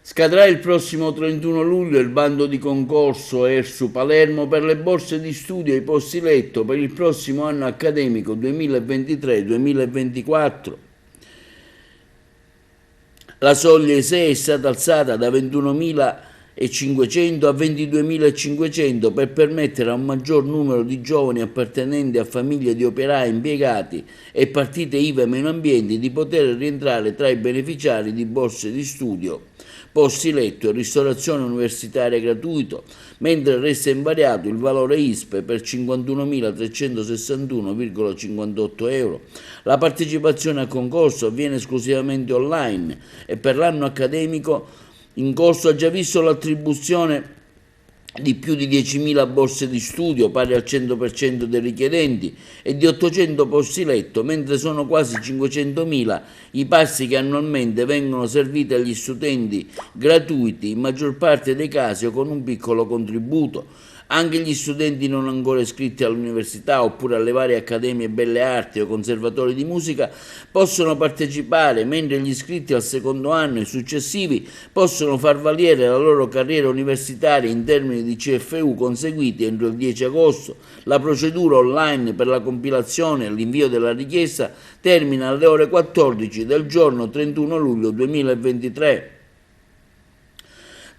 Scadrà il prossimo 31 luglio il bando di concorso ERSU Palermo per le borse di studio e i posti letto per il prossimo anno accademico 2023-2024. La soglia ISEE è stata alzata da 21.500 a 22.500 per permettere a un maggior numero di giovani appartenenti a famiglie di operai, impiegati e partite IVA meno ambienti di poter rientrare tra i beneficiari di borse di studio, posti letto e ristorazione universitaria gratuito, mentre resta invariato il valore ISPE per 51.361,58 euro. La partecipazione al concorso avviene esclusivamente online e per l'anno accademico in corso ha già visto l'attribuzione di più di 10.000 borse di studio, pari al 100% dei richiedenti, e di 800 posti letto, mentre sono quasi 500.000 i pasti che annualmente vengono serviti agli studenti gratuiti, in maggior parte dei casi o con un piccolo contributo. Anche gli studenti non ancora iscritti all'università oppure alle varie accademie belle arti o conservatori di musica possono partecipare, mentre gli iscritti al secondo anno e successivi possono far valere la loro carriera universitaria in termini di CFU conseguiti entro il 10 agosto. La procedura online per la compilazione e l'invio della richiesta termina alle ore 14 del giorno 31 luglio 2023.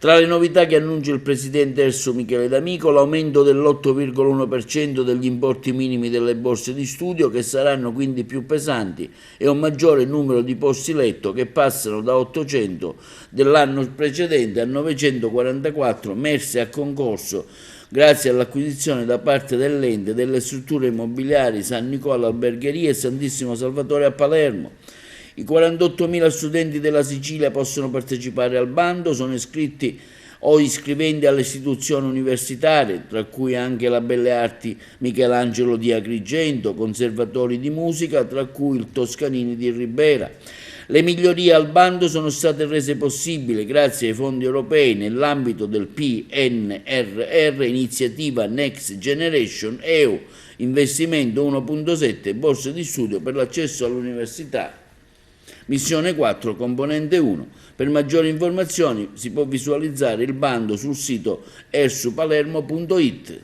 Tra le novità che annuncia il presidente ERSU Michele D'Amico, l'aumento dell'8,1% degli importi minimi delle borse di studio, che saranno quindi più pesanti, e un maggiore numero di posti letto che passano da 800 dell'anno precedente a 944 messe a concorso grazie all'acquisizione da parte dell'ente delle strutture immobiliari San Nicola Albergheria e Santissimo Salvatore a Palermo. I 48.000 studenti della Sicilia possono partecipare al bando, sono iscritti o iscriventi alle istituzioni universitarie, tra cui anche la Belle Arti Michelangelo di Agrigento, conservatori di musica, tra cui il Toscanini di Ribera. Le migliorie al bando sono state rese possibili grazie ai fondi europei nell'ambito del PNRR, iniziativa Next Generation EU, investimento 1.7, borse di studio per l'accesso all'università. Missione 4, componente 1. Per maggiori informazioni si può visualizzare il bando sul sito ersupalermo.it.